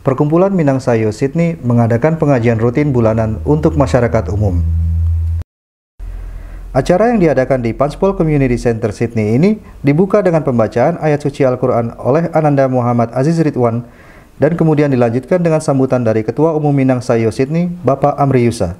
Perkumpulan Minang Sayo Sydney mengadakan pengajian rutin bulanan untuk masyarakat umum. Acara yang diadakan di Punchbowl Community Center Sydney ini dibuka dengan pembacaan ayat suci Al-Quran oleh Ananda Muhammad Aziz Ridwan dan kemudian dilanjutkan dengan sambutan dari Ketua Umum Minang Sayo Sydney, Bapak Amri Yusa.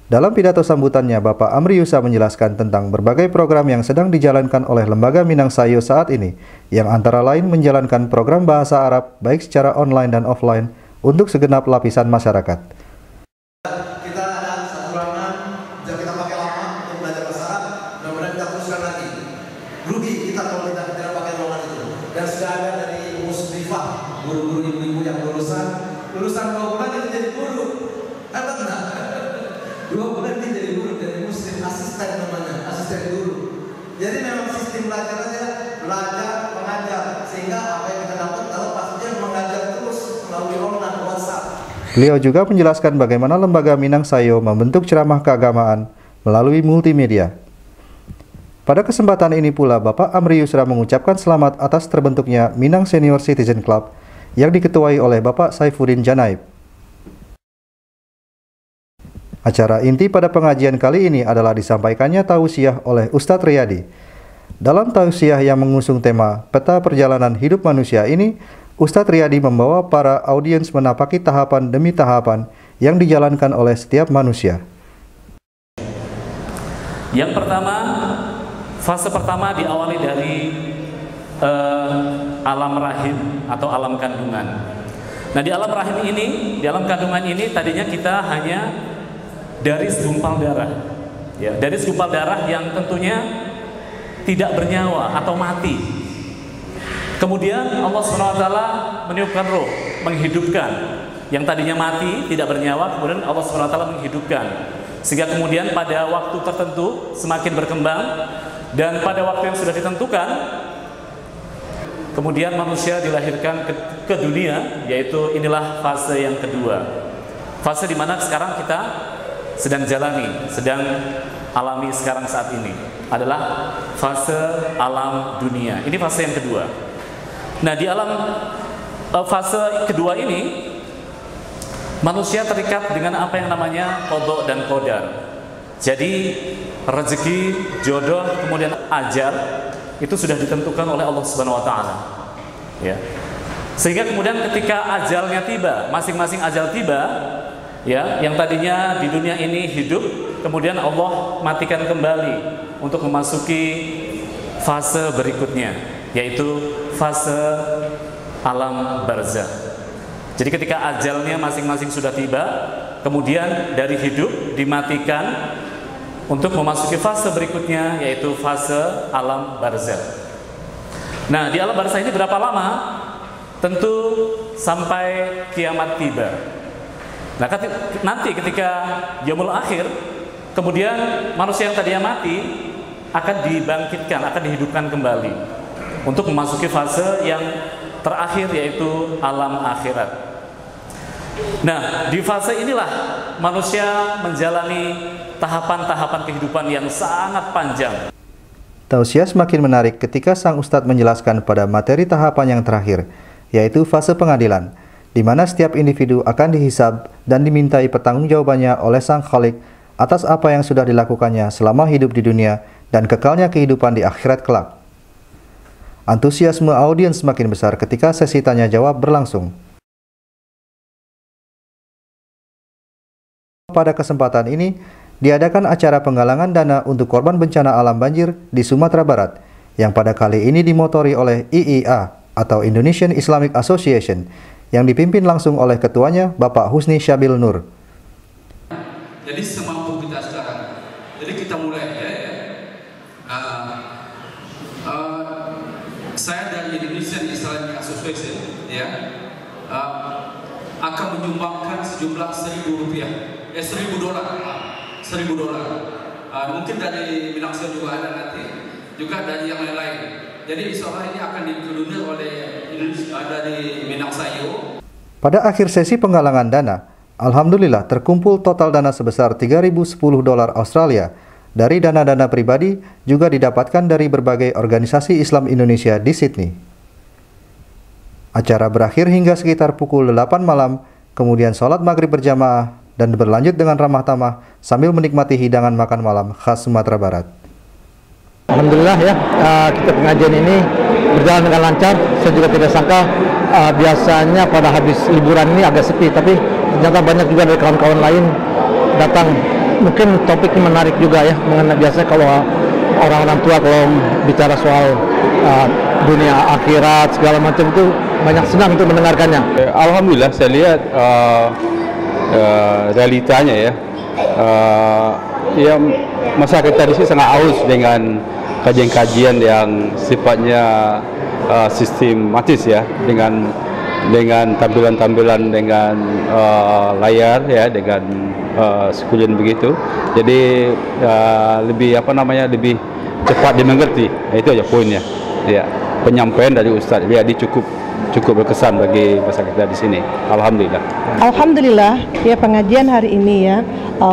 Dalam pidato sambutannya, Bapak Amri Yusa menjelaskan tentang berbagai program yang sedang dijalankan oleh Lembaga Minang Sayo saat ini, yang antara lain menjalankan program bahasa Arab baik secara online dan offline untuk segenap lapisan masyarakat. Kita ada satu ruangan yang kita pakai lama untuk belajar bahasa Arab, mudah-mudahan kita teruskan lagi. Rugi kita kalau kita tidak pakai ruangan itu. Dan sudah ada dari Musrifah, guru-guru ibu-ibu yang lulusan 2 bulan itu jadi guru. Apa enggak? 2 bulan dia jadi guru, dari muslim, asisten namanya, asisten guru. Jadi memang sistem belajarnya belajar, mengajar, sehingga apa yang kita dapat kalau pastinya mengajar terus melalui online WhatsApp. Beliau juga menjelaskan bagaimana Lembaga Minang Sayo membentuk ceramah keagamaan melalui multimedia. Pada kesempatan ini pula, Bapak Amri Yusra mengucapkan selamat atas terbentuknya Minang Senior Citizen Club yang diketuai oleh Bapak Saifuddin Janaib. Acara inti pada pengajian kali ini adalah disampaikannya tausiah oleh Ustadz Riyadi. Dalam tausiah yang mengusung tema Peta Perjalanan Hidup Manusia ini, Ustadz Riyadi membawa para audiens menapaki tahapan demi tahapan yang dijalankan oleh setiap manusia. Yang pertama, fase pertama diawali dari alam rahim atau alam kandungan. Nah, di alam rahim ini, di alam kandungan ini tadinya kita hanya dari segumpal darah, ya, dari segumpal darah yang tentunya tidak bernyawa atau mati. Kemudian Allah SWT meniupkan roh, menghidupkan yang tadinya mati, tidak bernyawa, kemudian Allah SWT menghidupkan, sehingga kemudian pada waktu tertentu semakin berkembang, dan pada waktu yang sudah ditentukan, kemudian manusia dilahirkan ke dunia, yaitu inilah fase yang kedua, fase di mana sekarang kita sedang jalani, sedang alami sekarang saat ini adalah fase alam dunia. Ini fase yang kedua. Nah, di alam fase kedua ini manusia terikat dengan apa yang namanya qada dan qadar. Jadi rezeki, jodoh, kemudian ajal itu sudah ditentukan oleh Allah Subhanahu wa taala. Ya. Sehingga kemudian ketika ajalnya tiba, masing-masing ajal tiba, ya, yang tadinya di dunia ini hidup, kemudian Allah matikan kembali untuk memasuki fase berikutnya, yaitu fase alam barzakh. Jadi ketika ajalnya masing-masing sudah tiba, kemudian dari hidup dimatikan untuk memasuki fase berikutnya, yaitu fase alam barzakh. Nah, di alam barzakh ini berapa lama? Tentu sampai kiamat tiba. Nah, nanti ketika yaumul akhir, kemudian manusia yang tadinya mati akan dibangkitkan, akan dihidupkan kembali untuk memasuki fase yang terakhir, yaitu alam akhirat. Nah, di fase inilah manusia menjalani tahapan-tahapan kehidupan yang sangat panjang. Tausiah semakin menarik ketika sang ustadz menjelaskan pada materi tahapan yang terakhir, yaitu fase pengadilan, di mana setiap individu akan dihisab dan dimintai pertanggungjawabannya oleh Sang Khalik atas apa yang sudah dilakukannya selama hidup di dunia dan kekalnya kehidupan di akhirat kelak. Antusiasme audiens semakin besar ketika sesi tanya jawab berlangsung. Pada kesempatan ini, diadakan acara penggalangan dana untuk korban bencana alam banjir di Sumatera Barat, yang pada kali ini dimotori oleh IIA atau Indonesian Islamic Association, yang dipimpin langsung oleh ketuanya Bapak Husni Syabil Nur. Jadi semampu kita sekarang. Jadi kita mulai ya. Saya dari Indonesian Islamic Association ya akan menyumbangkan sejumlah $1.000, $1.000. Mungkin dari Minang Sayo juga ada nanti, juga dari yang lain-lain. Jadi insya Allah ini akan dikoordinir oleh dari Minang Sayo. Pada akhir sesi penggalangan dana, alhamdulillah terkumpul total dana sebesar 3.010 dolar Australia dari dana-dana pribadi, juga didapatkan dari berbagai organisasi Islam Indonesia di Sydney. Acara berakhir hingga sekitar pukul 8 malam, kemudian sholat maghrib berjamaah dan berlanjut dengan ramah tamah sambil menikmati hidangan makan malam khas Sumatera Barat. Alhamdulillah ya, kita pengajian ini berjalan dengan lancar. Saya juga tidak sangka biasanya pada habis liburan ini agak sepi, tapi ternyata banyak juga dari kawan-kawan lain datang. Mungkin topiknya menarik juga ya, mengenai biasanya kalau orang-orang tua kalau bicara soal dunia akhirat segala macam itu banyak senang untuk mendengarkannya. Alhamdulillah saya lihat realitanya ya, masyarakat di sini sangat aus dengan kajian-kajian yang sifatnya sistematis ya, dengan tampilan-tampilan dengan layar ya, dengan sekulen begitu. Jadi lebih lebih cepat dimengerti. Itu aja poinnya. Ya, penyampaian dari Ustadz dia cukup berkesan bagi masyarakat kita di sini. Alhamdulillah. Alhamdulillah ya, pengajian hari ini ya,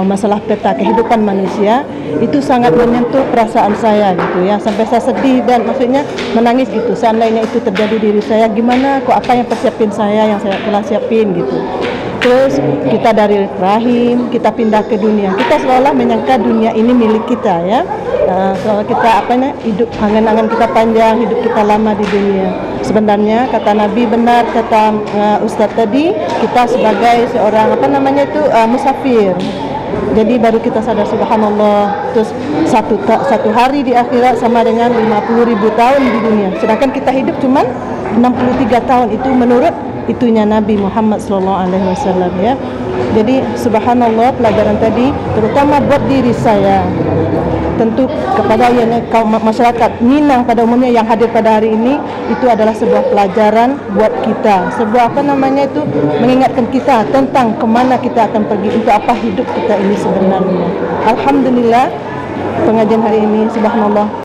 masalah peta kehidupan manusia itu sangat menyentuh perasaan saya gitu ya, sampai saya sedih dan maksudnya menangis gitu. Seandainya itu terjadi diri saya, gimana kok apa yang persiapin saya yang saya telah siapin gitu. Terus kita dari rahim kita pindah ke dunia, kita seolah menyangka dunia ini milik kita ya. Soal kita hidup angan-angan kita panjang, hidup kita lama di dunia. Sebenarnya kata Nabi benar, kata Ustadz tadi, kita sebagai seorang musafir. Jadi baru kita sadar subhanallah. Terus satu hari di akhirat sama dengan 50.000 tahun di dunia. Sedangkan kita hidup cuma 63 tahun, itu menurut itunya Nabi Muhammad SAW ya. Jadi subhanallah, pelajaran tadi terutama buat diri saya, tentu kepada kaum masyarakat Minang pada umumnya yang hadir pada hari ini, itu adalah sebuah pelajaran buat kita, sebuah mengingatkan kita tentang kemana kita akan pergi, untuk apa hidup kita ini sebenarnya. Alhamdulillah pengajian hari ini subhanallah